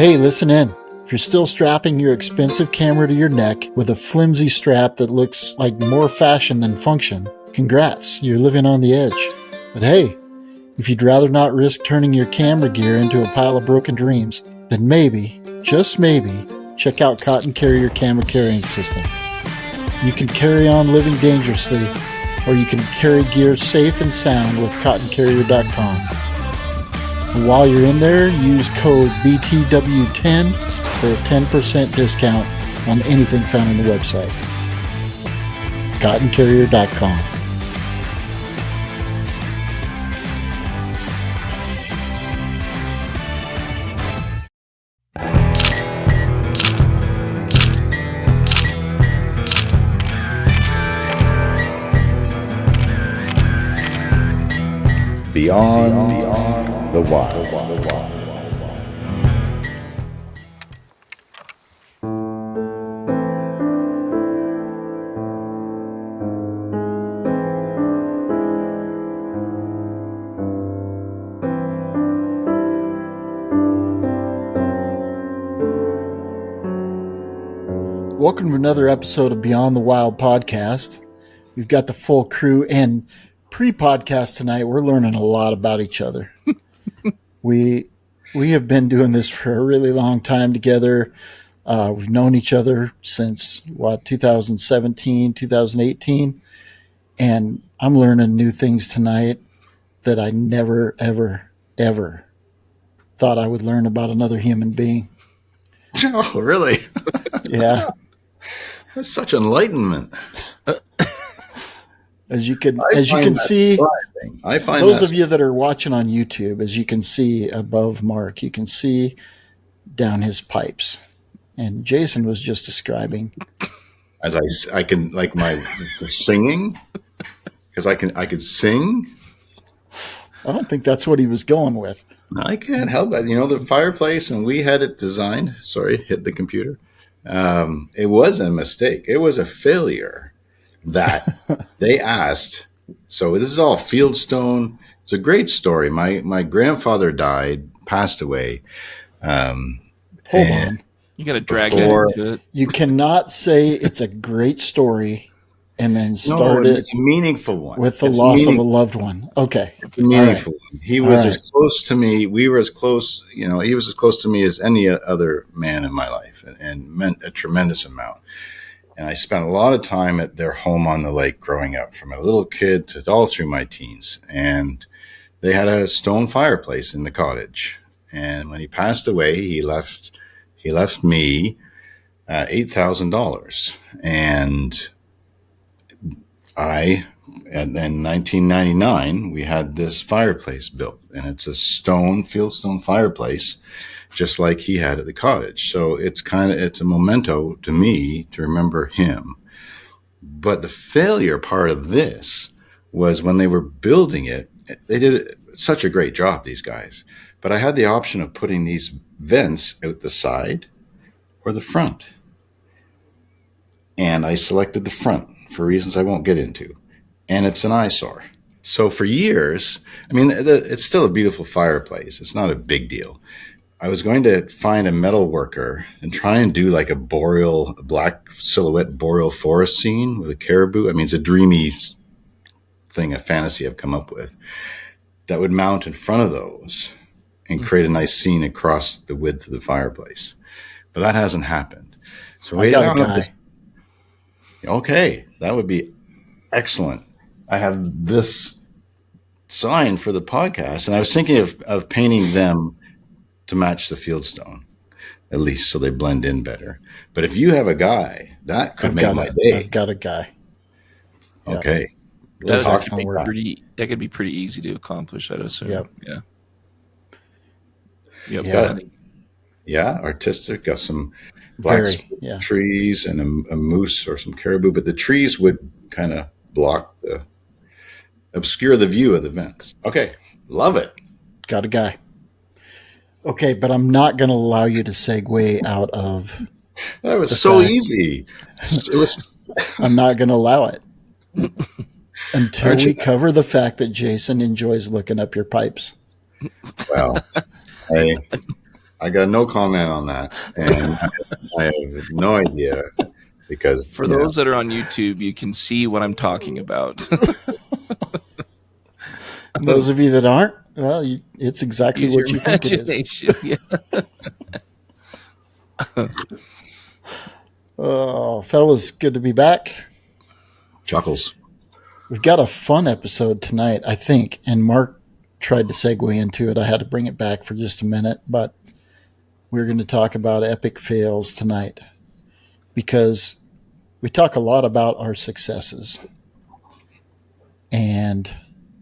Hey, listen in. If you're still strapping your expensive camera to your neck with a flimsy strap that looks like more fashion than function, congrats, you're living on the edge. But hey, if you'd rather not risk turning your camera gear into a pile of broken dreams, then maybe, just maybe, check out Cotton Carrier Camera Carrying System. You can carry on living dangerously, or you can carry gear safe and sound with CottonCarrier.com. While you're in there, use code BTW10 for a 10% discount on anything found on the website. CottonCarrier.com. Beyond the Wild. Welcome to another episode of Beyond the Wild podcast. We've got the full crew, and pre-podcast tonight, we're learning a lot about each other. We have been doing this for a really long time together. We've known each other since, 2017, 2018. And I'm learning new things tonight that I never, ever thought I would learn about another human being. Oh, really? Yeah. That's such enlightenment. As you can see, I find those of you that are watching on YouTube, as you can see above Mark, you can see down his pipes. And Jason was just describing. As I can, like, my singing, because I could sing. I don't think that's what he was going with. I can't help it. You know, the fireplace, when we had it designed, hit the computer. It was a mistake. It was a failure that they asked. So this is all fieldstone. It's a great story. My grandfather passed away. Hold on. You got to drag that into it. You cannot say it's a great story and then start it. It's a meaningful one. With the loss of a loved one. Okay. It's a meaningful one. He was as close to me. We were as close, he was as close to me as any other man in my life, and meant a tremendous amount. And I spent a lot of time at their home on the lake growing up, from a little kid to all through my teens. And they had a stone fireplace in the cottage. And when he passed away, he left me $8,000. And in 1999, we had this fireplace built, and it's a fieldstone fireplace, just like he had at the cottage. So it's a memento to me to remember him. But the failure part of this was when they were building it, they did such a great job, these guys. But I had the option of putting these vents out the side or the front. And I selected the front for reasons I won't get into. And it's an eyesore. So for years, it's still a beautiful fireplace. It's not a big deal. I was going to find a metal worker and try and do like a black silhouette boreal forest scene with a caribou. It's a dreamy thing, a fantasy I've come up with, that would mount in front of those and create a nice scene across the width of the fireplace. But that hasn't happened. So I got a guy. Okay, that would be excellent. I have this sign for the podcast, and I was thinking of painting them to match the fieldstone, at least, so they blend in better. But if you have a guy, that could make my day. I've got a guy. Okay. That could be pretty easy to accomplish, I'd assume. Yep. Yeah. Yeah, artistic. Got some black trees and a moose or some caribou, but the trees would kind of obscure the view of the vents. Okay, love it. Got a guy. Okay, but I'm not going to allow you to segue out of. That was so easy. I'm not going to allow it until we cover the fact that Jason enjoys looking up your pipes. Well, I got no comment on that, and I have no idea because For those that are on YouTube, you can see what I'm talking about. Those of you that aren't, well, it's exactly Use your what you think it is. imagination. Yeah. Oh, fellas, good to be back. Chuckles. We've got a fun episode tonight, I think, and Mark tried to segue into it. I had to bring it back for just a minute, but we're going to talk about epic fails tonight because we talk a lot about our successes. And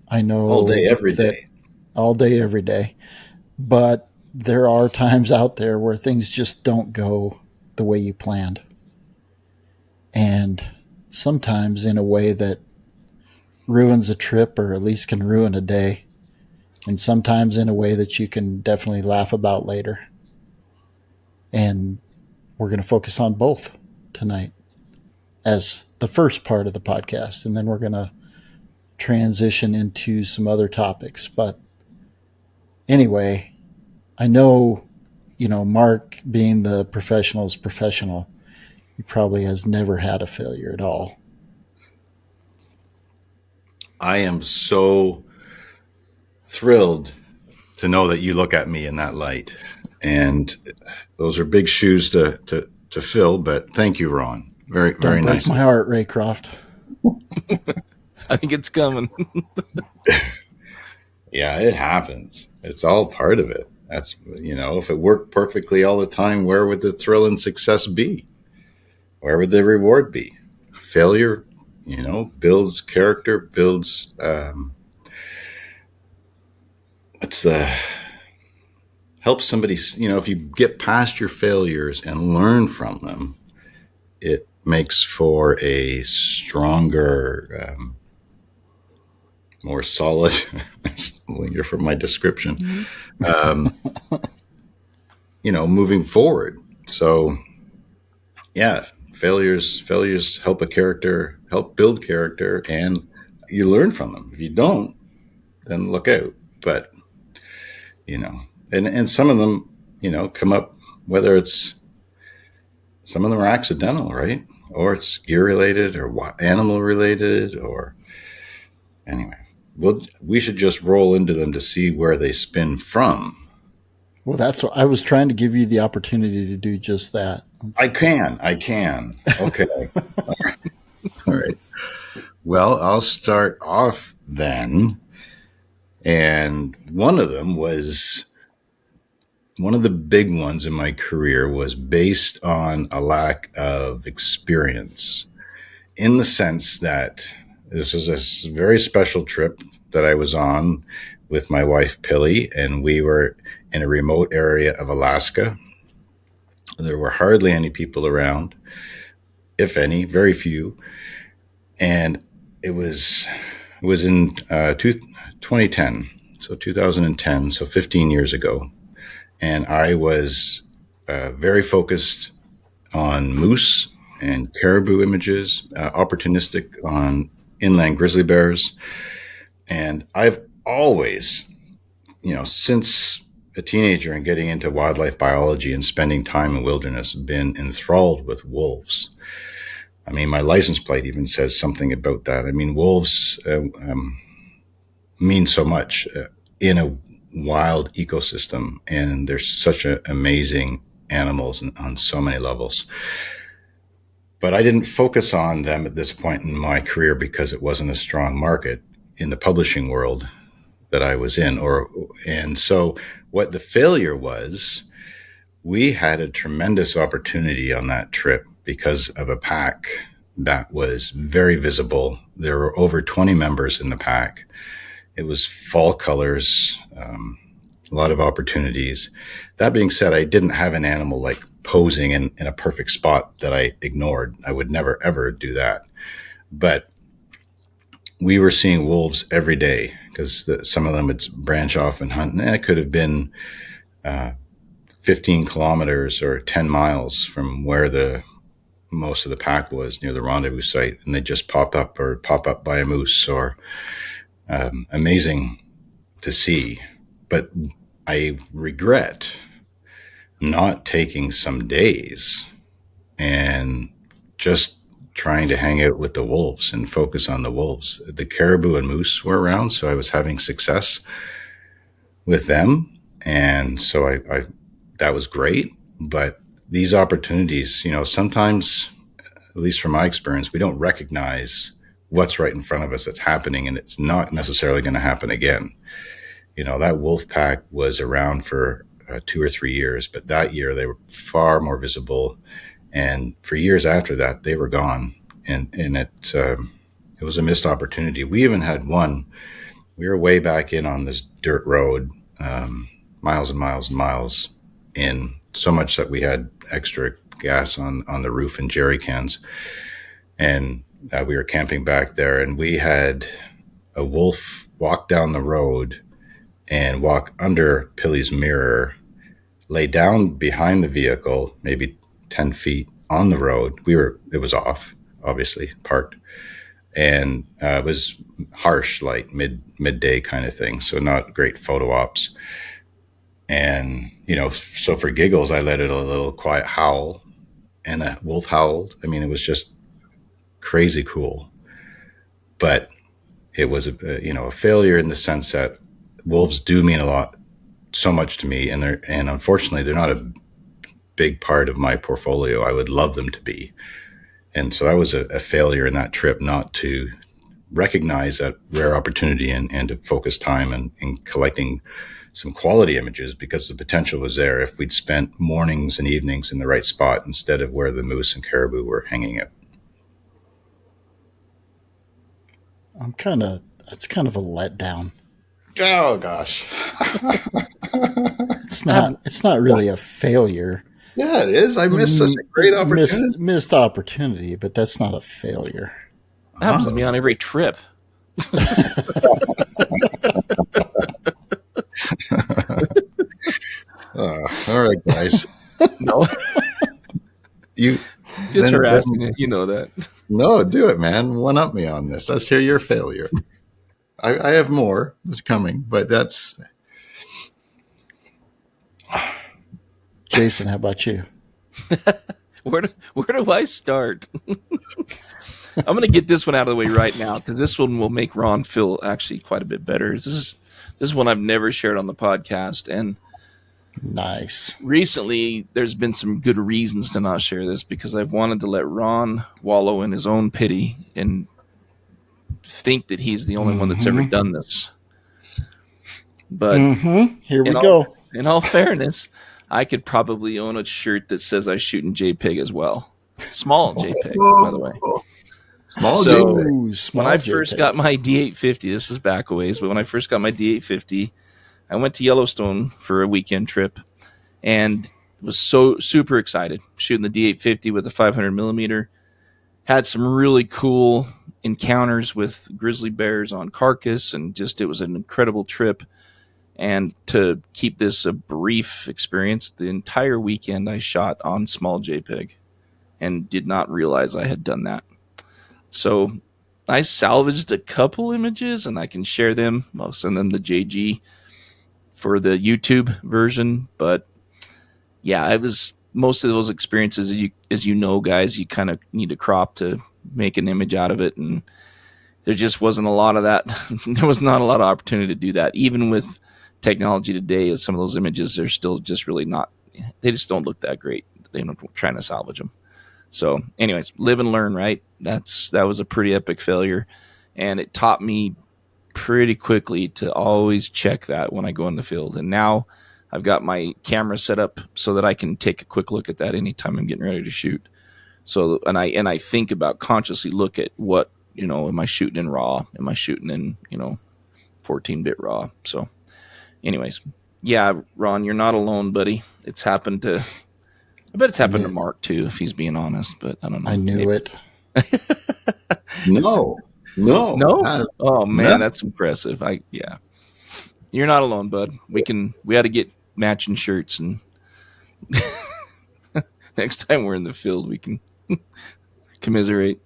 I know All day, every that day. all day, every day, but there are times out there where things just don't go the way you planned. And sometimes in a way that ruins a trip or at least can ruin a day. And sometimes in a way that you can definitely laugh about later. And we're going to focus on both tonight as the first part of the podcast. And then we're going to transition into some other topics. But anyway, I know, Mark being the professional's professional, he probably has never had a failure at all. I am so thrilled to know that you look at me in that light. And those are big shoes to fill, but thank you, Ron. Very, Don't very break nice. my heart, Raycroft. I think it's coming. Yeah, it happens. It's all part of it. That's, if it worked perfectly all the time, where would the thrill and success be? Where would the reward be? Failure, builds character, builds, helps somebody, if you get past your failures and learn from them, it makes for a stronger, more solid, I'm stealing here from my description, moving forward. So, yeah, failures help help build character, and you learn from them. If you don't, then look out. But, and some of them, come up, whether it's, some of them are accidental, right? Or it's gear related or animal related, or anyway, we should just roll into them to see where they spin from. Well, that's what I was trying to give you the opportunity to do just that. I can. Okay. All right. Well, I'll start off then. And one of the big ones in my career was based on a lack of experience, in the sense that this was a very special trip that I was on with my wife, Pilly, and we were in a remote area of Alaska. There were hardly any people around, if any, very few. And it was in 2010, so 2010, so 15 years ago. And I was very focused on moose and caribou images, opportunistic on inland grizzly bears. And I've always, since a teenager and getting into wildlife biology and spending time in wilderness, been enthralled with wolves. I mean, my license plate even says something about that. I mean, wolves mean so much in a wild ecosystem, and they're such amazing animals on so many levels. But I didn't focus on them at this point in my career because it wasn't a strong market in the publishing world that I was in. And so what the failure was, we had a tremendous opportunity on that trip because of a pack that was very visible. There were over 20 members in the pack. It was fall colors, a lot of opportunities. That being said, I didn't have an animal like posing in a perfect spot that I ignored. I would never, ever do that. But we were seeing wolves every day because some of them would branch off and hunt. And it could have been 15 kilometers or 10 miles from where most of the pack was, near the rendezvous site. And they just pop up by a moose, or amazing to see. But I regret not taking some days and just trying to hang out with the wolves and focus on the wolves. The caribou and moose were around, so I was having success with them, and so I that was great. But these opportunities, sometimes, at least from my experience, we don't recognize what's right in front of us that's happening, and it's not necessarily going to happen again. That wolf pack was around for 2 or 3 years, but that year they were far more visible, and for years after that they were gone, and it was a missed opportunity. We even had one. We were way back in on this dirt road, miles and miles and miles in, so much that we had extra gas on the roof and jerry cans, and we were camping back there, and we had a wolf walk down the road and walk under Pilly's mirror, lay down behind the vehicle, maybe 10 feet on the road. It was off, obviously, parked. And it was harsh light, midday kind of thing. So not great photo ops. And, so for giggles, I let it a little quiet howl, and a wolf howled. I mean, it was just crazy cool. But it was a failure in the sense that wolves do mean a lot, so much to me, and unfortunately they're not a big part of my portfolio. I would love them to be, and so that was a failure in that trip, not to recognize that rare opportunity and to focus time in collecting some quality images, because the potential was there if we'd spent mornings and evenings in the right spot instead of where the moose and caribou were hanging out. It's kind of a letdown. Oh gosh. It's not really a failure. Yeah, it is. I missed such a great opportunity. Missed opportunity, but that's not a failure. That happens to me on every trip. All right, guys. No. You just harassing it. You know that. No, do it, man. One up me on this. Let's hear your failure. I have more that's coming, but that's... Jason, how about you? Where do I start? I'm going to get this one out of the way right now, because this one will make Ron feel actually quite a bit better. This is one I've never shared on the podcast, and nice. Recently, there's been some good reasons to not share this, because I've wanted to let Ron wallow in his own pity and think that he's the only one that's ever done this. But here we go. In all fairness, I could probably own a shirt that says I shoot in JPEG as well. Small JPEG, by the way. Small JPEG. When I first got my D850, this is back a ways, but when I first got my D850, I went to Yellowstone for a weekend trip and was so super excited shooting the D850 with a 500 millimeter. Had some really cool encounters with grizzly bears on carcass, and just it was an incredible trip. And to keep this a brief experience, the entire weekend I shot on small JPEG and did not realize I had done that. So I salvaged a couple images, and I can share them. I'll send them to JG for the YouTube version. But yeah, it was most of those experiences, as you know, guys, you kind of need to crop to make an image out of it. And there just wasn't a lot of that. There was not a lot of opportunity to do that. Even with technology today, some of those images are still just really not, they just don't look that great. They're trying to salvage them. So anyways, live and learn, right? That was a pretty epic failure. And it taught me pretty quickly to always check that when I go in the field. And now I've got my camera set up so that I can take a quick look at that anytime I'm getting ready to shoot. So, and I think about consciously look at what, am I shooting in RAW? Am I shooting in, 14-bit RAW? So anyways, yeah, Ron, you're not alone, buddy. It's happened to, I bet it's happened to Mark too, if he's being honest, but I don't know. I knew it. No. Oh man, that's impressive. Yeah. You're not alone, bud. We ought to get matching shirts, and next time we're in the field, we can commiserate.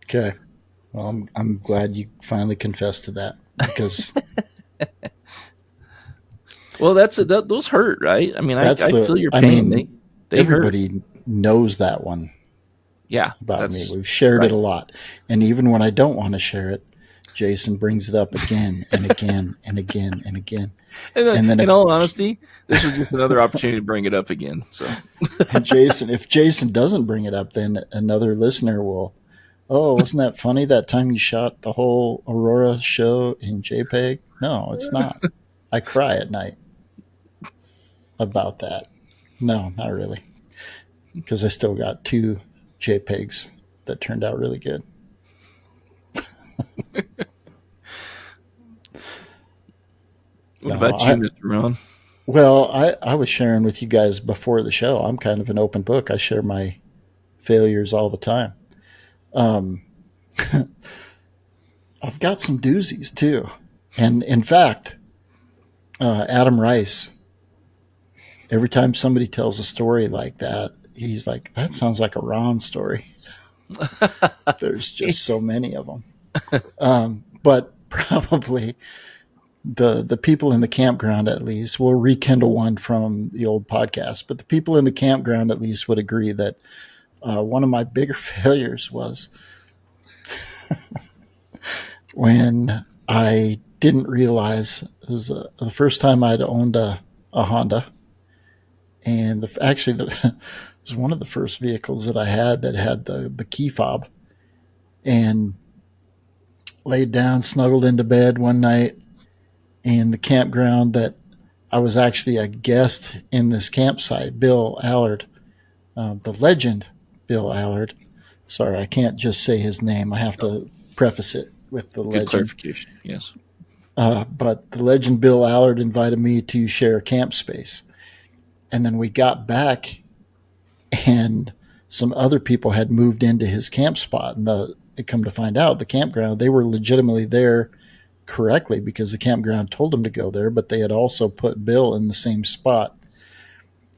Okay. Well, I'm glad you finally confessed to that, because Well, those hurt, right? I mean, I feel your I pain. mean, They hurt. everybody knows that one Yeah, about me. We've shared it a lot. And even when I don't want to share it, Jason brings it up again and again and again and again. And then in all honesty, this was just another opportunity to bring it up again. So, and if Jason doesn't bring it up, then another listener will, oh, wasn't that funny that time you shot the whole Aurora show in JPEG? No, it's not. I cry at night about that. No, not really. Because I still got 2 JPEGs that turned out really good. what about you, Mr. Ron? Well, I was sharing with you guys before the show. I'm kind of an open book. I share my failures all the time. I've got some doozies too. And in fact, Adam Rice, every time somebody tells a story like that, he's like, that sounds like a Ron story. There's just so many of them. But probably the people in the campground at least will rekindle one from the old podcast. But the people in the campground at least would agree that one of my bigger failures was when I didn't realize it was the first time I'd owned a Honda. And actually, it was one of the first vehicles that I had that had the key fob. And laid down, snuggled into bed one night in the campground that I was actually a guest in this campsite. Bill Allard, the legend Bill Allard. Sorry, I can't just say his name. I have to preface it with the Good legend. clarification. Yes. But the legend Bill Allard invited me to share a camp space. And then we got back and some other people had moved into his camp spot. And it come to find out the campground, they were legitimately there correctly because the campground told them to go there, but they had also put Bill in the same spot.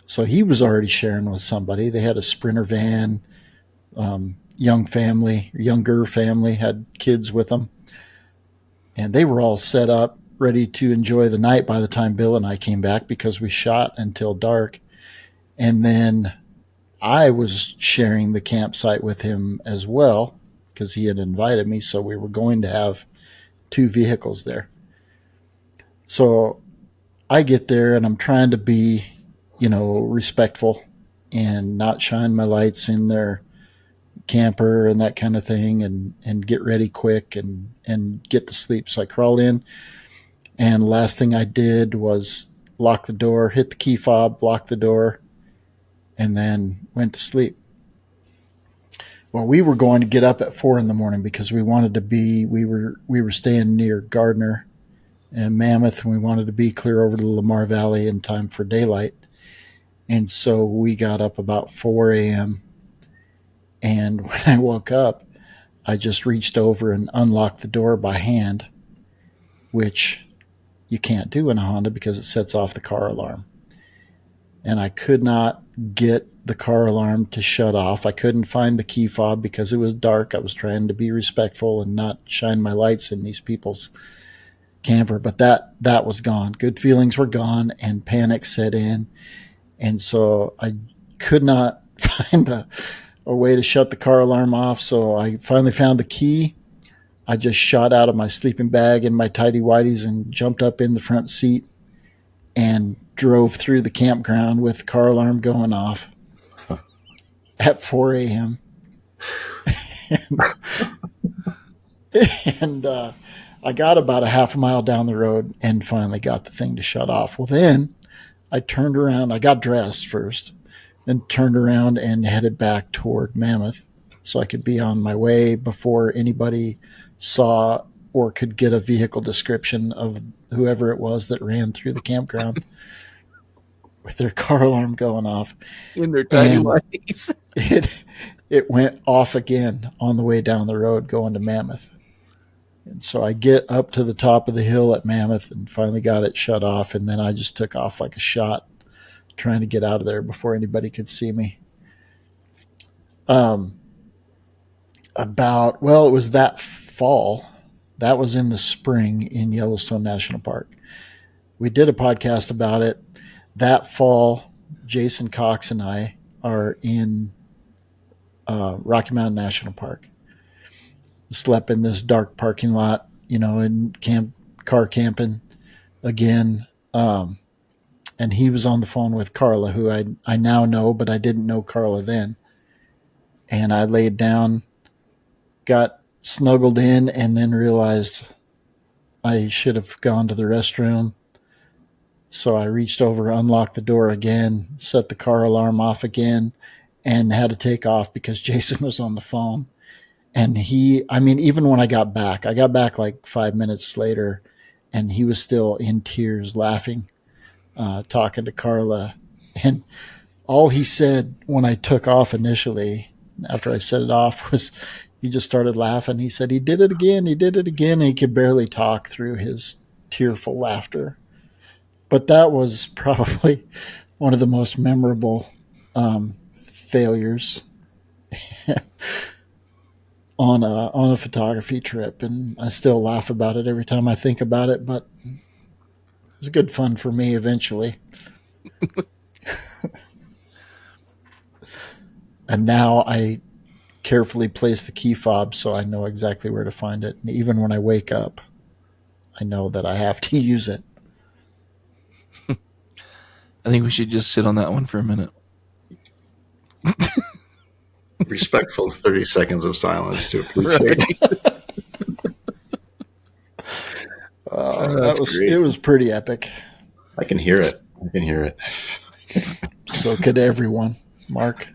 So he was already sharing with somebody. They had a Sprinter van, younger family, had kids with them. And they were all set up, ready to enjoy the night by the time Bill and I came back because we shot until dark. And then I was sharing the campsite with him as well because he had invited me. So we were going to have 2 vehicles there. So I get there and I'm trying to be, respectful and not shine my lights in their camper and that kind of thing and get ready quick and get to sleep. So I crawled in and the last thing I did was lock the door, hit the key fob, lock the door, and then went to sleep. Well, we were going to get up at 4 a.m. because we were staying near Gardner and Mammoth, and we wanted to be clear over to Lamar Valley in time for daylight. And so we got up about 4 a.m. And when I woke up, I just reached over and unlocked the door by hand, which you can't do in a Honda because it sets off the car alarm. And I could not get the car alarm to shut off. I couldn't find the key fob because it was dark. I was trying to be respectful and not shine my lights in these people's camper, but that was gone. Good feelings were gone and panic set in. And so I could not find a way to shut the car alarm off. So I finally found the key. I just shot out of my sleeping bag in my tidy whities and jumped up in the front seat and drove through the campground with the car alarm going off at 4 a.m. and I got about a half a mile down the road and finally got the thing to shut off. Well, then I turned around. I got dressed first, then turned around and headed back toward Mammoth so I could be on my way before anybody saw or could get a vehicle description of whoever it was that ran through the campground with their car alarm going off. In their tiny whities. It went off again on the way down the road going to Mammoth. And so I get up to the top of the hill at Mammoth and finally got it shut off. And then I just took off like a shot trying to get out of there before anybody could see me. It was that fall. That was in the spring in Yellowstone National Park. we did a podcast about it. That fall, Jason Cox and I are in Rocky Mountain National Park. Slept in this dark parking lot, in car camping again. And he was on the phone with Carla, who I now know, but I didn't know Carla then. And I laid down, got snuggled in, and then realized I should have gone to the restroom. So I reached over, unlocked the door again, set the car alarm off again, and had to take off because Jason was on the phone. And even when I got back like 5 minutes later, and he was still in tears laughing, talking to Carla. And all he said when I took off initially, after I set it off, was he just started laughing. He said he did it again. He did it again. And he could barely talk through his tearful laughter. But that was probably one of the most memorable failures on a photography trip, and I still laugh about it every time I think about it. But it was good fun for me eventually. And now I carefully place the key fob so I know exactly where to find it. And even when I wake up, I know that I have to use it. I think we should just sit on that one for a minute. Respectful 30 seconds of silence to appreciate it. It was pretty epic. I can hear it. So could everyone, Mark.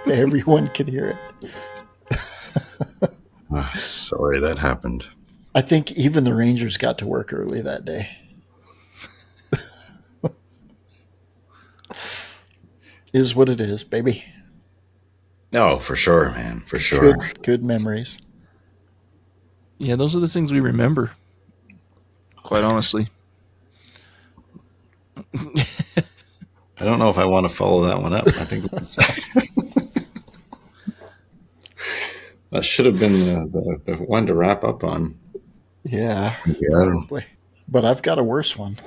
Everyone could hear it. Sorry that happened. I think even the Rangers got to work early that day. Is what it is, baby. Oh, for sure, man. For sure. Good memories. Yeah, those are the things we remember, quite honestly. I don't know if I want to follow that one up. I think that should have been the one to wrap up on. Yeah, probably. But I've got a worse one.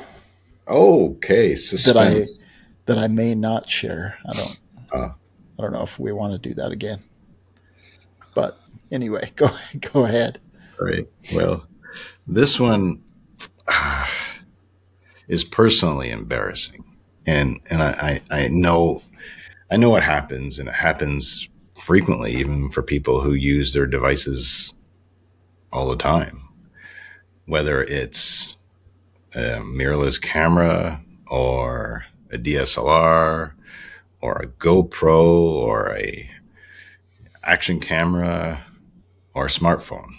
Okay, suspense. That I may not share. I don't know if we want to do that again. But anyway, go ahead. All right. Well, this one is personally embarrassing, and I know what happens, and it happens frequently, even for people who use their devices all the time, whether it's a mirrorless camera or a DSLR or a GoPro or a action camera or a smartphone,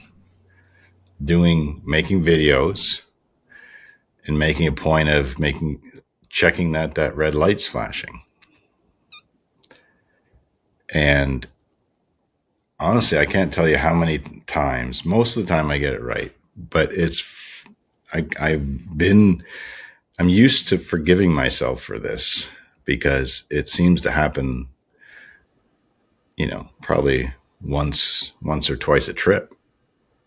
making videos and making a point of checking that red light's flashing. And honestly, I can't tell you how many times. Most of the time I get it right, but I'm used to forgiving myself for this because it seems to happen, probably once or twice a trip.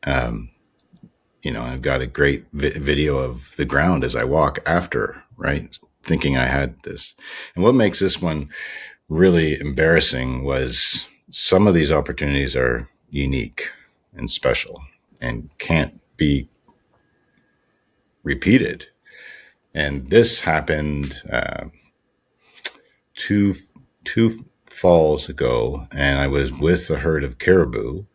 I've got a great video of the ground as I walk after, right? Thinking I had this. And what makes this one really embarrassing was some of these opportunities are unique and special and can't be repeated. And this happened two falls ago, and I was with a herd of caribou,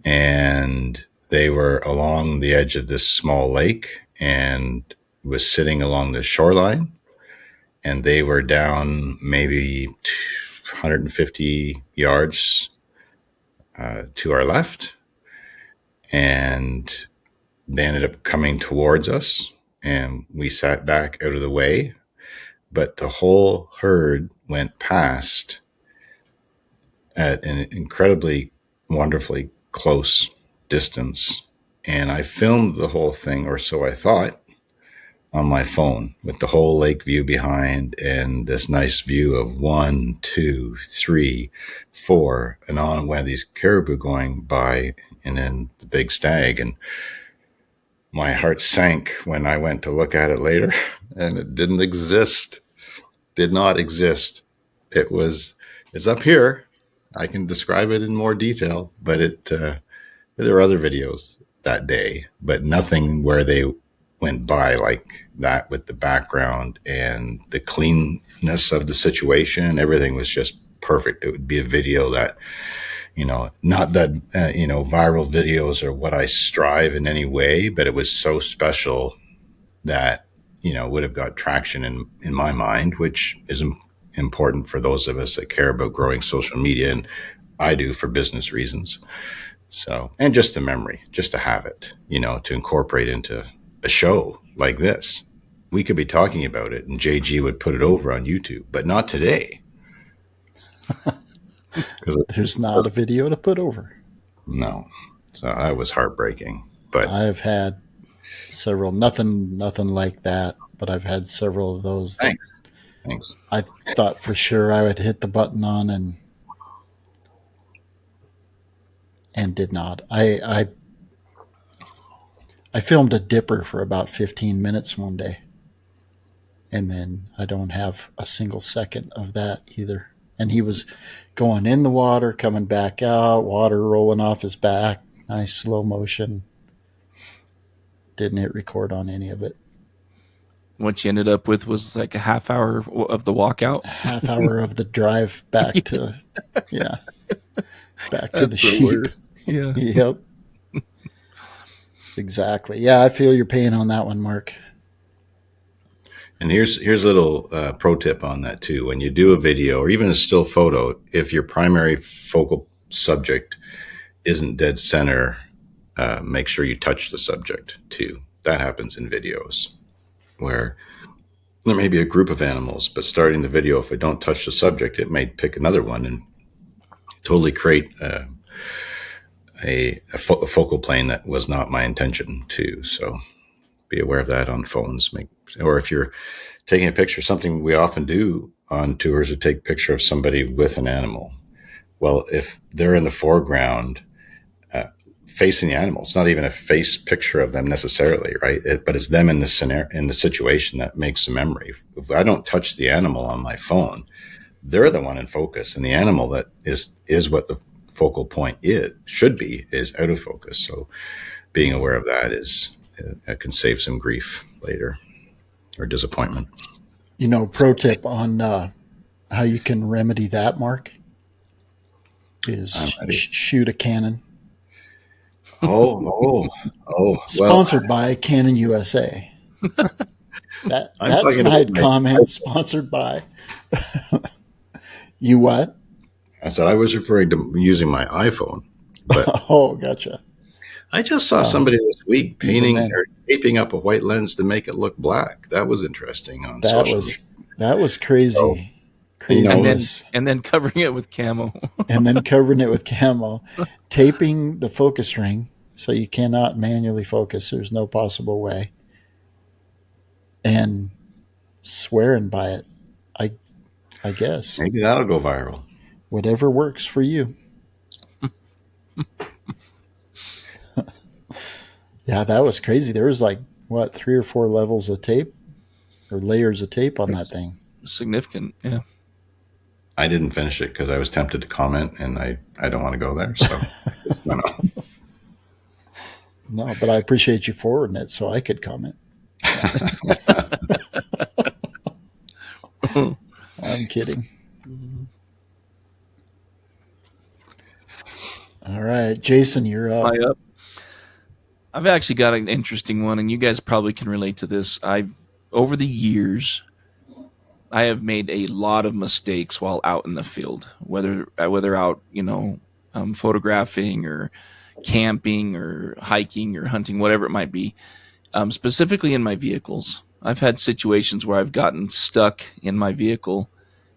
and they were along the edge of this small lake and was sitting along the shoreline, and they were down maybe 150 yards to our left, and they ended up coming towards us, and we sat back out of the way, but the whole herd went past at an incredibly wonderfully close distance, and I filmed the whole thing, or so I thought, on my phone with the whole lake view behind and this nice view of 1, 2, 3, 4, and on, where these caribou going by, and then the big stag. And My heart sank when I went to look at it later, and it didn't exist. Did not exist. It's up here. I can describe it in more detail, but there were other videos that day, but nothing where they went by like that with the background and the cleanness of the situation. Everything was just perfect. It would be a video that, not that, viral videos are what I strive in any way, but it was so special that, would have got traction in my mind, which is important for those of us that care about growing social media. And I do for business reasons. So, and just the memory, just to have it, to incorporate into a show like this. We could be talking about it and JG would put it over on YouTube, but not today. Because There's not a video to put over. No. So that was heartbreaking. But I've had several, nothing like that, but I've had several of those. Thanks. I thought for sure I would hit the button on and did not. I filmed a dipper for about 15 minutes one day, and then I don't have a single second of that either. And he was going in the water, coming back out, water rolling off his back, nice slow motion. Didn't hit record on any of it. What you ended up with was like a half hour of the walkout. Half hour of the drive back to, back to the sheep. Yeah. Yep. Exactly. Yeah, I feel your pain on that one, Mark. And here's a little pro tip on that too. When you do a video or even a still photo, if your primary focal subject isn't dead center, make sure you touch the subject too. That happens in videos where there may be a group of animals, but starting the video, if we don't touch the subject, it may pick another one and totally create a focal plane that was not my intention to. So be aware of that on phones. Or if you're taking a picture, something we often do on tours, is take a picture of somebody with an animal. Well, if they're in the foreground, facing the animal, it's not even a face picture of them necessarily, right? But it's them in the scenario, in the situation that makes the memory. If I don't touch the animal on my phone, they're the one in focus, and the animal that is what the focal point should be is out of focus. So being aware of that can save some grief later or disappointment. Pro tip on how you can remedy that, Mark, is shoot a Canon. Oh! Sponsored by Canon USA. That snide comment sponsored by. You what? I said I was referring to using my iPhone. But oh, gotcha. I just saw somebody this week painting or taping up a white lens to make it look black. That was interesting on social media. That was crazy. So, craziness. And then covering it with camo. Taping the focus ring so you cannot manually focus. There's no possible way. And swearing by it. I guess. Maybe that'll go viral. Whatever works for you. Yeah, that was crazy. There was 3 or 4 levels of tape or layers of tape on that thing. Significant, yeah. I didn't finish it because I was tempted to comment, and I don't want to go there. So No, but I appreciate you forwarding it so I could comment. I'm kidding. All right, Jason, you're up. I've actually got an interesting one, and you guys probably can relate to this. Over the years, I have made a lot of mistakes while out in the field, whether out, photographing or camping or hiking or hunting, whatever it might be. Specifically in my vehicles, I've had situations where I've gotten stuck in my vehicle,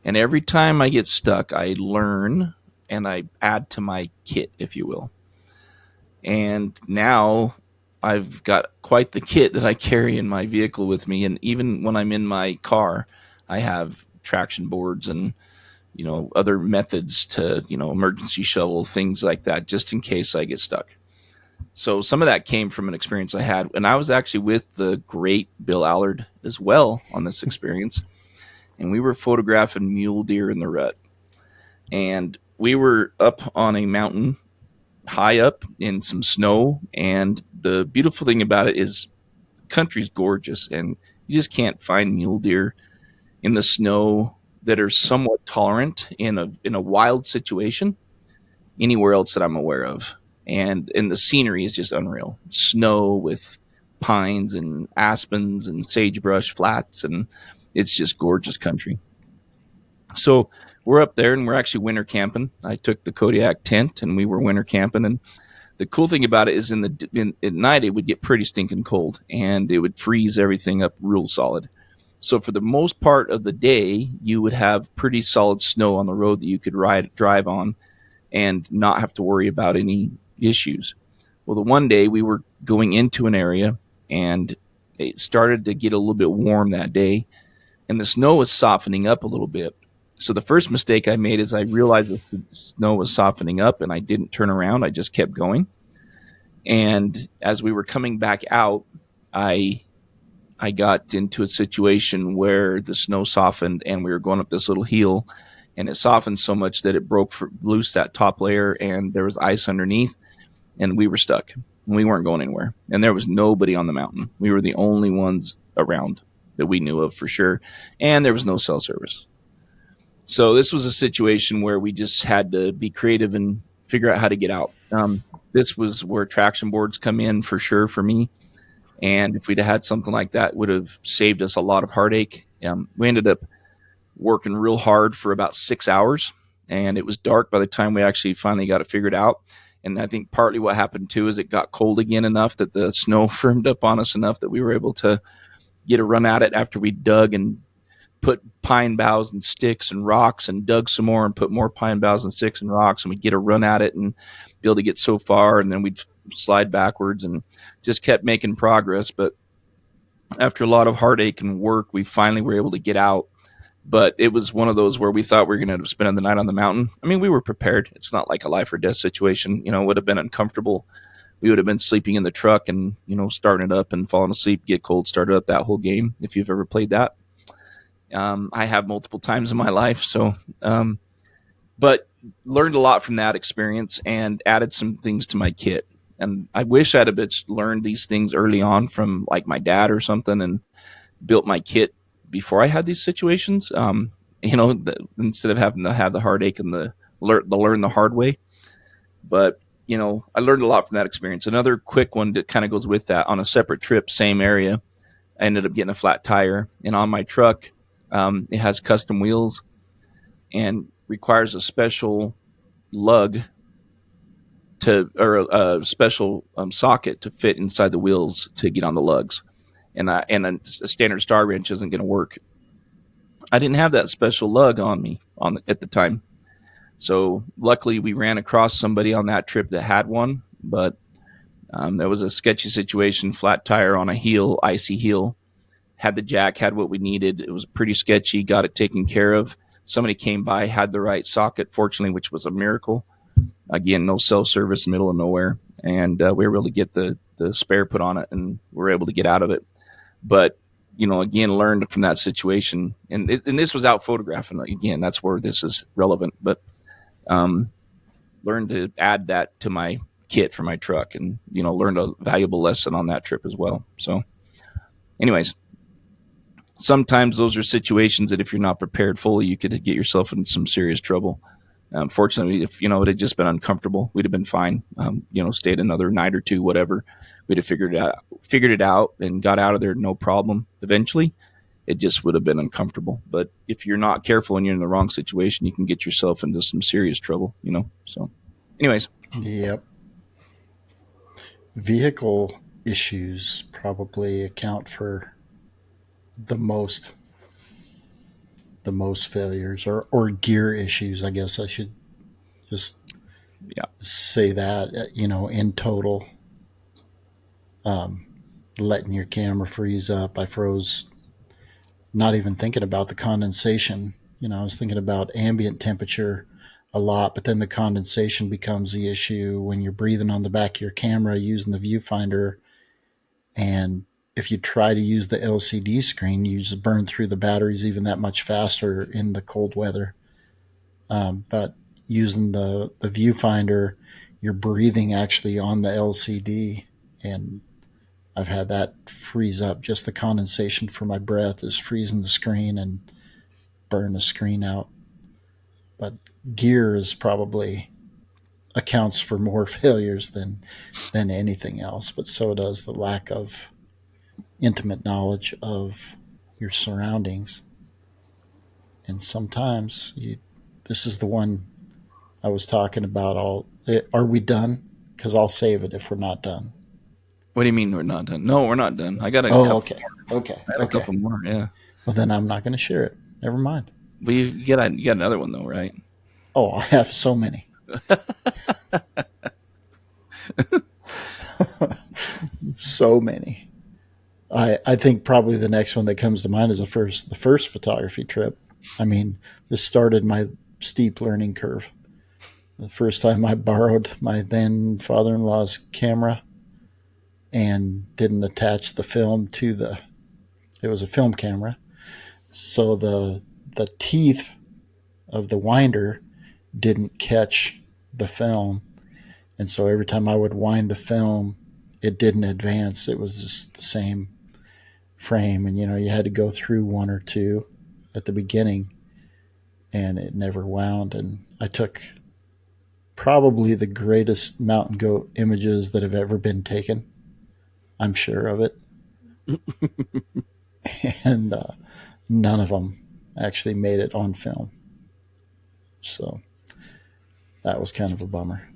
and every time I get stuck, I learn and I add to my kit, if you will. And now I've got quite the kit that I carry in my vehicle with me. And even when I'm in my car, I have traction boards and, other methods to, emergency shovel, things like that, just in case I get stuck. So some of that came from an experience I had, and I was actually with the great Bill Allard as well on this experience, and we were photographing mule deer in the rut, and we were up on a mountain high up in some snow, and the beautiful thing about it is the country's gorgeous, and you just can't find mule deer in the snow that are somewhat tolerant in a wild situation anywhere else that I'm aware of. And the scenery is just unreal. Snow with pines and aspens and sagebrush flats, and it's just gorgeous country. So we're up there and we're actually winter camping. I took the Kodiak tent and we were winter camping. And the cool thing about it is at night it would get pretty stinking cold and it would freeze everything up real solid. So for the most part of the day, you would have pretty solid snow on the road that you could drive on and not have to worry about any issues. Well, the one day we were going into an area and it started to get a little bit warm that day and the snow was softening up a little bit. So the first mistake I made is I realized the snow was softening up and I didn't turn around. I just kept going. And as we were coming back out, I got into a situation where the snow softened and we were going up this little hill and it softened so much that it broke loose that top layer and there was ice underneath and we were stuck. We weren't going anywhere. And there was nobody on the mountain. We were the only ones around that we knew of for sure. And there was no cell service. So this was a situation where we just had to be creative and figure out how to get out. This was where traction boards come in for sure for me. And if we'd had something like that, it would have saved us a lot of heartache. We ended up working real hard for about 6 hours, and it was dark by the time we actually finally got it figured out. And I think partly what happened too is it got cold again enough that the snow firmed up on us enough that we were able to get a run at it after we dug and put pine boughs and sticks and rocks and dug some more and put more pine boughs and sticks and rocks, and we'd get a run at it and be able to get so far, and then we'd slide backwards and just kept making progress. But after a lot of heartache and work, we finally were able to get out. But it was one of those where we thought we were going to spend the night on the mountain. I mean, we were prepared. It's not like a life or death situation. It would have been uncomfortable. We would have been sleeping in the truck and, starting it up and falling asleep, get cold, start it up, that whole game, if you've ever played that. I have multiple times in my life. So, but learned a lot from that experience and added some things to my kit. And I wish I'd have learned these things early on from like my dad or something and built my kit before I had these situations. Instead of having to have the heartache and the learn the hard way. But, I learned a lot from that experience. Another quick one that kind of goes with that, on a separate trip, same area, I ended up getting a flat tire. And on my truck, it has custom wheels and requires a special lug or a special socket to fit inside the wheels to get on the lugs. And a standard star wrench isn't going to work. I didn't have that special lug on me at the time. So luckily we ran across somebody on that trip that had one, but there was a sketchy situation, flat tire on a heel, icy heel, had the jack, had what we needed. It was pretty sketchy, got it taken care of. Somebody came by, had the right socket, fortunately, which was a miracle. Again, no cell service, middle of nowhere. And we were able to get the spare put on it and we were able to get out of it. But, again, learned from that situation. And this was out photographing. Again, that's where this is relevant. But learned to add that to my kit for my truck and, learned a valuable lesson on that trip as well. So anyways, sometimes those are situations that if you're not prepared fully, you could get yourself in some serious trouble. Fortunately, if, it had just been uncomfortable, we'd have been fine. Stayed another night or two, whatever. We'd have figured it out and got out of there. No problem. Eventually it just would have been uncomfortable. But if you're not careful and you're in the wrong situation, you can get yourself into some serious trouble, So anyways. Yep. Vehicle issues probably account for the most failures, or gear issues. I guess I should just say that, in total. Letting your camera freeze up. I froze, not even thinking about the condensation. I was thinking about ambient temperature. a lot, but then the condensation becomes the issue when you're breathing on the back of your camera using the viewfinder. And if you try to use the LCD screen, you just burn through the batteries even that much faster in the cold weather. But using the viewfinder, you're breathing actually on the LCD, and I've had that freeze up. Just the condensation for my breath is freezing the screen and burn the screen out. But gear is probably accounts for more failures than anything else. But so does the lack of intimate knowledge of your surroundings. And sometimes this is the one I was talking about. Are we done? Because I'll save it if we're not done. What do you mean we're not done? No, we're not done. I got okay. I had a couple more. Yeah. Well, then I'm not going to share it. Never mind. But you got another one though, right? Oh, I have so many. So many. I think probably the next one that comes to mind is the first photography trip. I mean, this started my steep learning curve. The first time I borrowed my then father-in-law's camera and didn't attach the film to it was a film camera. So the teeth of the winder didn't catch the film. And so every time I would wind the film, it didn't advance. It was just the same frame. And, you had to go through one or two at the beginning, and it never wound. And I took probably the greatest mountain goat images that have ever been taken. I'm sure of it. And none of them actually made it on film. So that was kind of a bummer.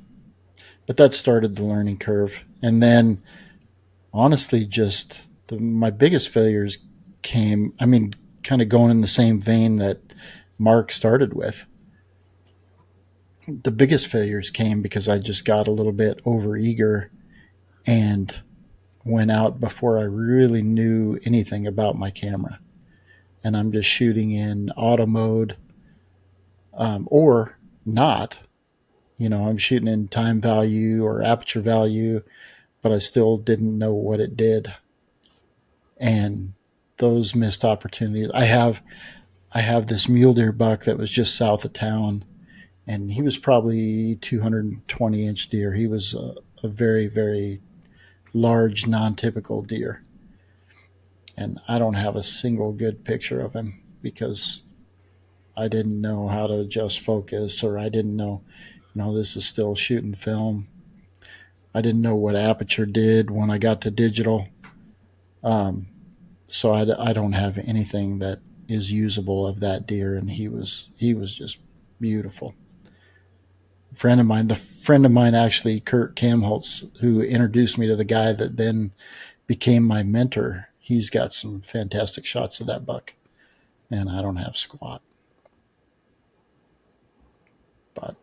But that started the learning curve. And then, honestly, just my biggest failures came, kind of going in the same vein that Mark started with. The biggest failures came because I just got a little bit overeager and went out before I really knew anything about my camera. And I'm just shooting in auto mode, or not. I'm shooting in time value or aperture value, but I still didn't know what it did. And those missed opportunities. I have this mule deer buck that was just south of town, and he was probably 220-inch deer. He was a very, very large, non-typical deer. And I don't have a single good picture of him because I didn't know how to adjust focus, or I didn't know, this is still shooting film. I didn't know what aperture did when I got to digital. So I don't have anything that is usable of that deer, and he was just beautiful. The friend of mine actually, Kurt Kamholtz, who introduced me to the guy that then became my mentor, he's got some fantastic shots of that buck, and I don't have squat. But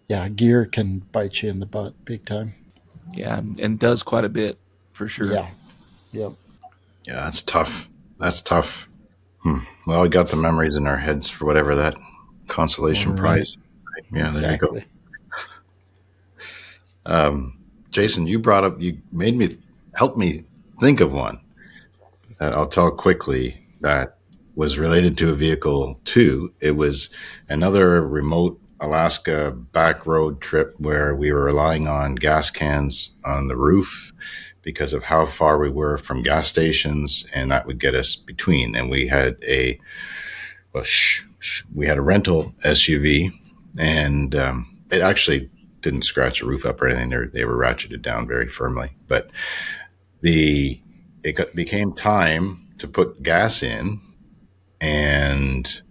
yeah, gear can bite you in the butt big time. Yeah, and does quite a bit for sure. Yeah. Yep. Yeah, that's tough. That's tough. Well, we got the memories in our heads for whatever that consolation prize. Yeah, exactly. There you go. Jason, you helped me think of one that I'll tell quickly that was related to a vehicle too. It was another remote Alaska back road trip where we were relying on gas cans on the roof because of how far we were from gas stations, and that would get us between. And we had a rental SUV, and it actually didn't scratch the roof up or anything. They were ratcheted down very firmly, but it became time to put gas in, and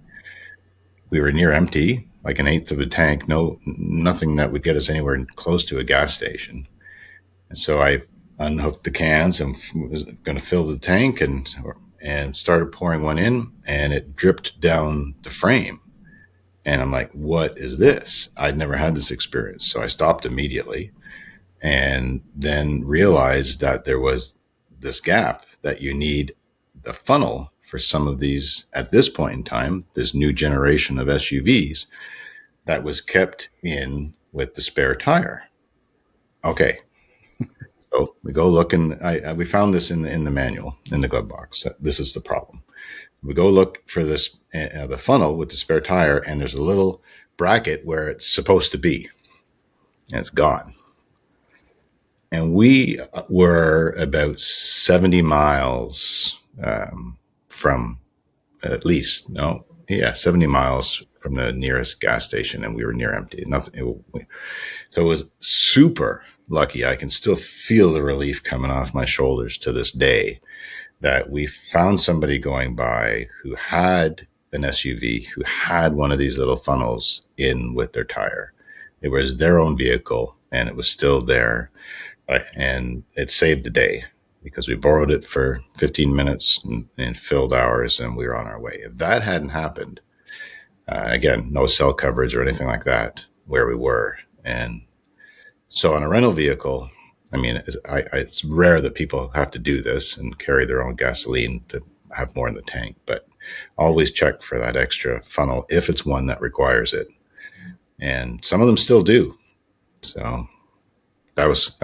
we were near empty, like an eighth of a tank. Nothing that would get us anywhere close to a gas station. And so I unhooked the cans and was going to fill the tank and started pouring one in, and it dripped down the frame. And I'm like, what is this? I'd never had this experience. So I stopped immediately and then realized that there was this gap that you need the funnel for some of these, at this point in time, this new generation of SUVs, that was kept in with the spare tire. Okay, so we go look, and we found this in the manual in the glove box. This is the problem. We go look for this the funnel with the spare tire, and there's a little bracket where it's supposed to be, and it's gone. And we were about 70 miles from, at least, no, yeah, 70 miles from the nearest gas station, and we were near empty. Nothing. So it was super lucky. I can still feel the relief coming off my shoulders to this day that we found somebody going by who had an SUV, who had one of these little funnels in with their tire. It was their own vehicle, and it was still there. And it saved the day because we borrowed it for 15 minutes and filled ours, and we were on our way. If that hadn't happened, again, no cell coverage or anything like that where we were. And so on a rental vehicle, I mean, it's rare that people have to do this and carry their own gasoline to have more in the tank, but always check for that extra funnel if it's one that requires it. And some of them still do. So that was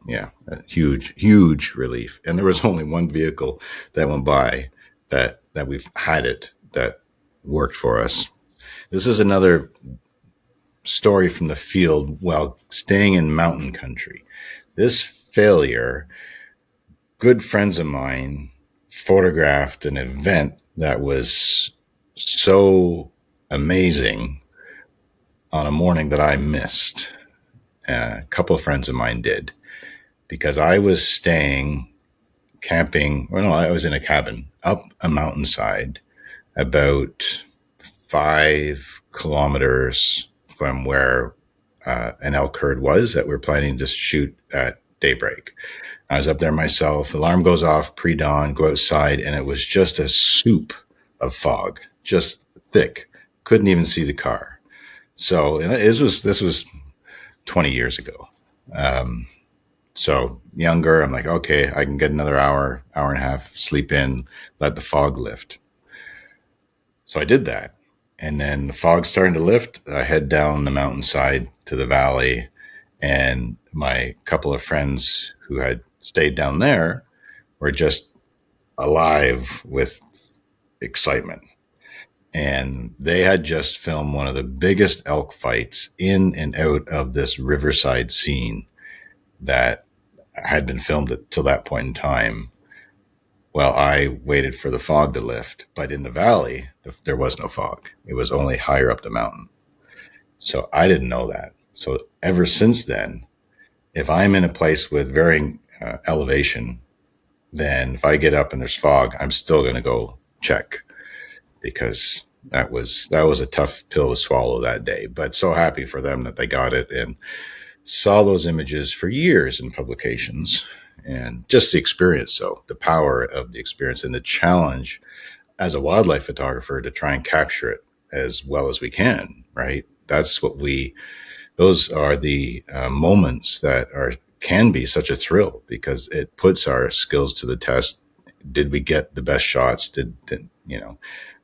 yeah, a huge relief. And there was only one vehicle that went by that we've had it that worked for us. This is another story from the field while staying in mountain country. This failure, good friends of mine photographed an event that was so amazing on a morning that I missed. A couple of friends of mine did, because I was camping. Well, no, I was in a cabin up a mountainside about 5 kilometers from where an elk herd was that we're planning to shoot at daybreak. I was up there myself. Alarm goes off pre-dawn, go outside, and it was just a soup of fog, just thick. Couldn't even see the car. So this was 20 years ago. So younger, I'm like, okay, I can get another hour and a half, sleep in, let the fog lift. So I did that. And then the fog's starting to lift. I head down the mountainside to the valley, and my couple of friends who had stayed down there were just alive with excitement. And they had just filmed one of the biggest elk fights in and out of this riverside scene that had been filmed till that point in time. Well, I waited for the fog to lift, but in the valley, there was no fog. It was only higher up the mountain. So I didn't know that. So ever since then, if I'm in a place with varying elevation, then if I get up and there's fog, I'm still going to go check, because that was a tough pill to swallow that day. But so happy for them that they got it and saw those images for years in publications. And just the experience, so the power of the experience and the challenge as a wildlife photographer to try and capture it as well as we can, right? That's what those are the moments that can be such a thrill, because it puts our skills to the test. Did we get the best shots? Did